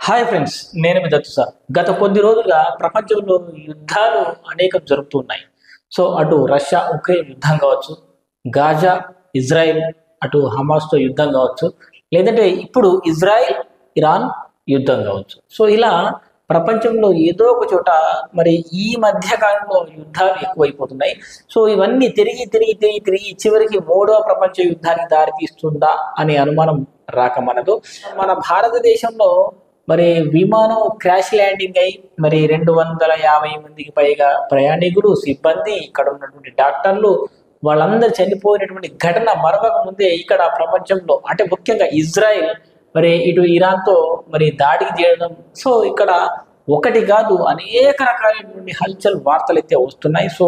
Hi friends, నేను మీ Dattu sir. గత కొద్ది రోజులుగా ప్రపంచంలో యుద్ధాలు అనేకం జరుగుతున్నాయి. సో అటు రష్యా ఉక్రెయిన్ యుద్ధం కావచ్చు, గాజా ఇజ్రాయెల్, అటు హమాస్తో యుద్ధం కావచ్చు, లేదంటే ఇప్పుడు ఇజ్రాయెల్ ఇరాన్ యుద్ధం కావచ్చు. సో ఇలా ప్రపంచంలో ఏదో ఒక చోట మరి ఈ మధ్య కాలంలో యుద్ధాలు ఎక్కువైపోతున్నాయి. సో ఇవన్నీ తిరిగి తిరిగి తిరిగి తిరిగి చివరికి మూడవ ప్రపంచ యుద్ధానికి దారితీస్తుందా అనే అనుమానం రాక మనతో మన భారతదేశంలో మరి విమానం క్రాష్ ల్యాండింగ్ అయి మరి 250 మందికి పైగా ప్రయాణికులు, సిబ్బంది, ఇక్కడ ఉన్నటువంటి డాక్టర్లు వాళ్ళందరూ చనిపోయినటువంటి ఘటన మరొక ముందే ఇక్కడ ప్రపంచంలో అంటే ముఖ్యంగా ఇజ్రాయెల్ మరి ఇటు ఇరాన్తో మరి దాడికి చేయడం. సో ఇక్కడ ఒకటి కాదు అనేక రకాలైనటువంటి హల్చల్ వార్తలు అయితే వస్తున్నాయి. సో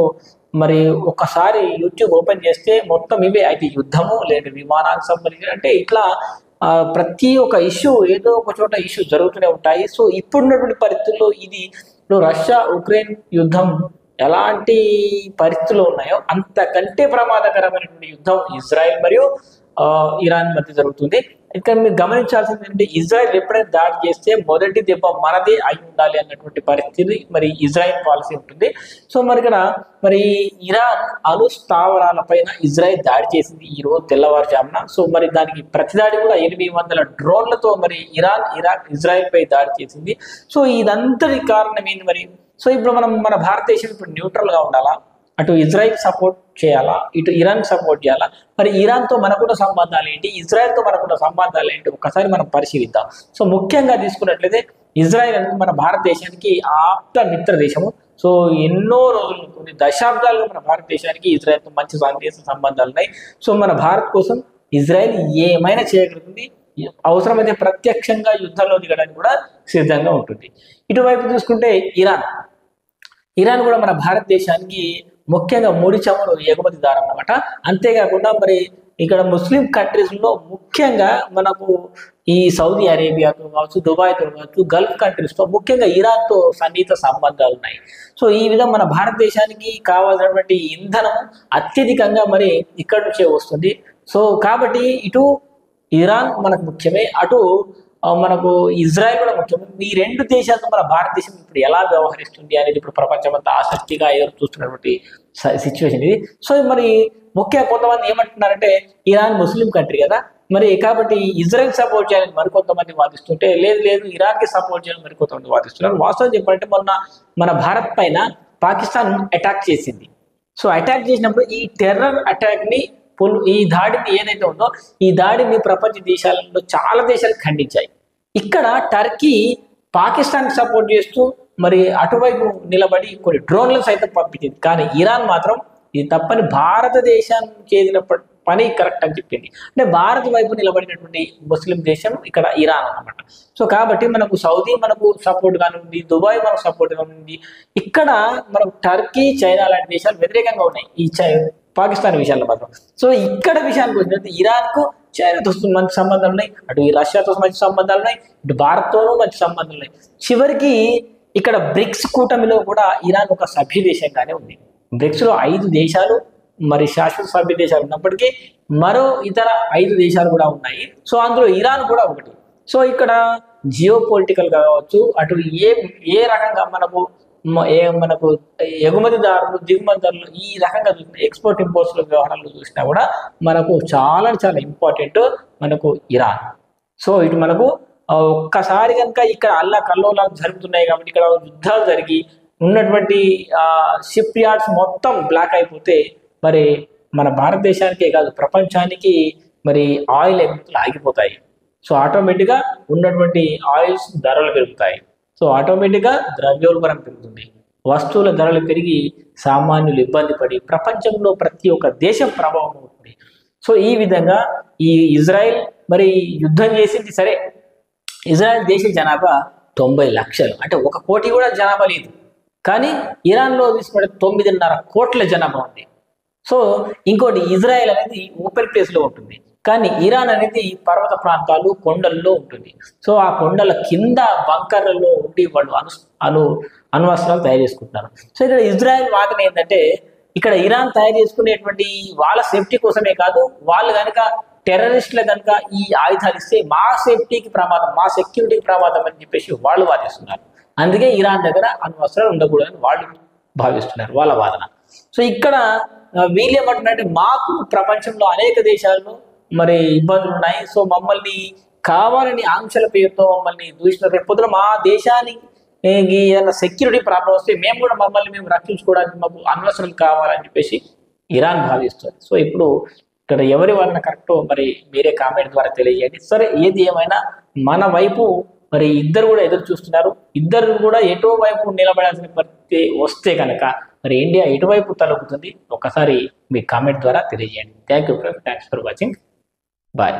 మరి ఒకసారి యూట్యూబ్ ఓపెన్ చేస్తే మొత్తం ఇవే అయితే యుద్ధము లేదా విమానానికి సంబంధించి అంటే ఇట్లా ప్రతి ఒక్క ఇష్యూ ఏదో ఒక చోట ఇష్యూ జరుగుతూనే ఉంటాయి. సో ఇప్పుడున్నటువంటి పరిస్థితుల్లో ఇది రష్యా ఉక్రెయిన్ యుద్ధం ఎలాంటి పరిస్థితులు ఉన్నాయో అంతకంటే ప్రమాదకరమైనటువంటి యుద్ధం ఇజ్రాయెల్ మరియు ఇరాన్ మధ్య జరుగుతుంది. ఇక్కడ మీరు గమనించాల్సింది ఏంటంటే ఇజ్రాయెల్ ఎప్పుడైనా దాడి చేస్తే మొదటి దెబ్బ మనదే అయి ఉండాలి అన్నటువంటి పరిస్థితి మరి ఇజ్రాయెల్ పాలసీ ఉంటుంది. సో మరి ఇక్కడ మరి ఇరాన్ అణు స్థావరాల పైన ఇజ్రాయెల్ దాడి చేసింది ఈ రోజు తెల్లవారుజామున. సో మరి దానికి ప్రతిదాడి కూడా 800 డ్రోన్లతో మరి ఇరాక్ ఇజ్రాయెల్ పై దాడి చేసింది. సో ఇదంతటి కారణం ఏంది మరి? సో ఇప్పుడు మన భారతదేశం ఇప్పుడు న్యూట్రల్గా ఉండాలా? అటు ఇజ్రాయెల్ సపోర్ట్ చేయాలా, ఇటు ఇరాన్ సపోర్ట్ చేయాలా? మరి ఇరాన్తో మనకున్న సంబంధాలు ఏంటి, ఇజ్రాయెల్తో మనకున్న సంబంధాలు ఏంటి ఒక్కసారి మనం పరిశీలిద్దాం. సో ముఖ్యంగా తీసుకున్నట్లయితే ఇజ్రాయెల్ అనేది మన భారతదేశానికి ఆప్త మిత్ర దేశము. సో ఎన్నో రోజులు కొన్ని దశాబ్దాలుగా మన భారతదేశానికి ఇజ్రాయెల్తో మంచి సంబంధాలు ఉన్నాయి. సో మన భారత్ కోసం ఇజ్రాయెల్ ఏమైనా చేయగలుగుతుంది, అవసరమైతే ప్రత్యక్షంగా యుద్ధంలో దిగడానికి కూడా సిద్ధంగా ఉంటుంది. ఇటువైపు చూసుకుంటే ఇరాన్ కూడా మన భారతదేశానికి ముఖ్యంగా ముడి చమురు ఎగుమతిదారు అన్నమాట. అంతేకాకుండా మరి ఇక్కడ ముస్లిం కంట్రీస్లో ముఖ్యంగా మనకు ఈ సౌదీ అరేబియాతో కావచ్చు, దుబాయ్తో కావచ్చు, గల్ఫ్ కంట్రీస్తో ముఖ్యంగా ఇరాన్తో సన్నిహిత సంబంధాలు ఉన్నాయి. సో ఈ విధంగా మన భారతదేశానికి కావాల్సినటువంటి ఇంధనం అత్యధికంగా మరి ఇక్కడి నుంచే వస్తుంది. సో కాబట్టి ఇటు ఇరాన్ మనకు ముఖ్యమే, అటు మనకు ఇజ్రాయెల్ కూడా ముఖ్యం. ఈ రెండు దేశాలతో మన భారతదేశం ఇప్పుడు ఎలా వ్యవహరిస్తుంది అనేది ఇప్పుడు ప్రపంచం అంతా ఆసక్తిగా ఎదురు చూస్తున్నటువంటి సిచ్యువేషన్ ఇది. సో మరి ముఖ్యంగా కొంతమంది ఏమంటున్నారంటే ఇరాన్ ముస్లిం కంట్రీ కదా, మరి కాబట్టి ఇజ్రాయెల్ సపోర్ట్ చేయాలని మరికొంతమంది వాదిస్తుంటే లేదు ఇరాన్కి సపోర్ట్ చేయాలని మరికొంతమంది వాదిస్తున్నారు. వాస్తవం చెప్పాలంటే మన భారత్ పైన పాకిస్తాన్ అటాక్ చేసింది. సో అటాక్ చేసినప్పుడు ఈ టెర్రర్ అటాక్ని ఈ దాడిని ఏదైతే ఉందో ఈ దాడిని ప్రపంచ దేశాలలో చాలా దేశాలు ఖండించాయి. ఇక్కడ టర్కీ పాకిస్తాన్కి సపోర్ట్ చేస్తూ మరి అటువైపు నిలబడి కొన్ని డ్రోన్లను సైతం పంపించింది. కానీ ఇరాన్ మాత్రం ఇది తప్పని భారతదేశానికి చేసిన పని కరెక్ట్ అని చెప్పింది. అంటే భారత్ వైపు నిలబడినటువంటి ముస్లిం దేశం ఇక్కడ ఇరాన్ అన్నమాట. సో కాబట్టి మనకు సౌదీ మనకు సపోర్ట్గానే ఉంది, దుబాయ్ మనకు సపోర్ట్గా ఉంది. ఇక్కడ మనకు టర్కీ, చైనా లాంటి దేశాలు వ్యతిరేకంగా ఉన్నాయి ఈ పాకిస్తాన్ విషయాల్లో మాత్రం. సో ఇక్కడ విషయానికి వచ్చినట్టు ఇరాన్కు చైనాతో మంచి సంబంధాలు ఉన్నాయి, అటు రష్యాతో మంచి సంబంధాలు ఉన్నాయి, ఇటు భారత్తోనూ మంచి సంబంధాలు ఉన్నాయి. చివరికి ఇక్కడ బ్రిక్స్ కూటమిలో కూడా ఇరాన్ ఒక సభ్య దేశంగానే ఉంది. బ్రిక్స్లో 5 దేశాలు మరి శాశ్వత సభ్య దేశాలు ఉన్నప్పటికీ మరో ఇతర 5 దేశాలు కూడా ఉన్నాయి. సో అందులో ఇరాన్ కూడా ఒకటి. సో ఇక్కడ జియో పొలిటికల్ కావచ్చు, అటు ఏ రకంగా మనకు ఎగుమతిదారులు దిగుమతిదారులు ఈ రకంగా చూసిన ఎక్స్పోర్ట్ ఇంపోర్ట్స్ల వ్యవహారాలు చూసినా కూడా మనకు చాలా ఇంపార్టెంట్ మనకు ఇరాన్. సో ఇటు మనకు ఒక్కసారి కనుక ఇక్కడ కల్లోలాలు జరుగుతున్నాయి కాబట్టి ఇక్కడ యుద్ధాలు జరిగి ఉన్నటువంటి షిప్ యార్డ్స్ మొత్తం బ్లాక్ అయిపోతే మరి మన భారతదేశానికే కాదు ప్రపంచానికి మరి ఆయిల్ ఎగుమతులు ఆగిపోతాయి. సో ఆటోమేటిక్గా ఉన్నటువంటి ఆయిల్స్ ధరలు పెరుగుతాయి. సో ఆటోమేటిక్గా ద్రవ్యోల్బణం పెరుగుతుంది, వస్తువుల ధరలు పెరిగి సామాన్యులు ఇబ్బంది పడి ప్రపంచంలో ప్రతి ఒక్క దేశం ప్రభావం అవుతుంది. సో ఈ విధంగా ఈ ఇజ్రాయెల్ మరి యుద్ధం చేసింది సరే, ఇజ్రాయెల్ దేశ జనాభా 90 లక్షలు, అంటే 1 కోటి కూడా జనాభా లేదు. కానీ ఇరాన్లో తీసుకుంటే 9.5 కోట్ల జనాభా ఉంది. సో ఇంకోటి ఇజ్రాయెల్ అనేది ఓపెన్ ప్లేస్లో ఉంటుంది, కానీ ఇరాన్ అనేది పర్వత ప్రాంతాలు, కొండల్లో ఉంటుంది. సో ఆ కొండల కింద బంకర్లలో ఉండి వాళ్ళు అణ్వస్త్రాలు తయారు చేసుకుంటున్నారు. సో ఇక్కడ ఇజ్రాయెల్ వాదన ఏంటంటే ఇక్కడ ఇరాన్ తయారు చేసుకునేటువంటి వాళ్ళ సేఫ్టీ కోసమే కాదు, వాళ్ళు కనుక టెర్రరిస్టులు కనుక ఈ ఆయుధాలు ఇస్తే మా సేఫ్టీకి ప్రమాదం, మా సెక్యూరిటీకి ప్రమాదం అని చెప్పేసి వాళ్ళు వాదిస్తున్నారు. అందుకే ఇరాన్ దగ్గర అణ్వస్త్రాలు ఉండకూడదని వాళ్ళు భావిస్తున్నారు, వాళ్ళ వాదన. సో ఇక్కడ వీళ్ళు ఏమంటున్నారంటే మాకు ప్రపంచంలో అనేక దేశాల్లో మరి ఇబ్బందులు ఉన్నాయి, సో మమ్మల్ని కావాలని ఆంక్షల పేరుతో మమ్మల్ని దూషిస్తున్నారు. రేపు పొద్దున మా దేశానికి ఏదైనా సెక్యూరిటీ ప్రాబ్లం వస్తే మేము కూడా మేము రక్షించుకోవడానికి మాకు అణ్వస్త్రాలు కావాలని చెప్పేసి ఇరాన్ భావిస్తుంది. సో ఇప్పుడు ఇక్కడ ఎవరి వలన కరెక్టో మరి మీరే కామెంట్ ద్వారా తెలియజేయండి. సరే, ఏది ఏమైనా మన వైపు మరి ఇద్దరు కూడా ఎదురు చూస్తున్నారు. ఇద్దరు కూడా ఎటో వైపు నిలబడాల్సిన పరిస్థితి వస్తే కనుక మరి ఇండియా ఎటువైపు తలొక్కుతుంది ఒకసారి మీ కామెంట్ ద్వారా తెలియజేయండి. Thanks for watching. బాయ్.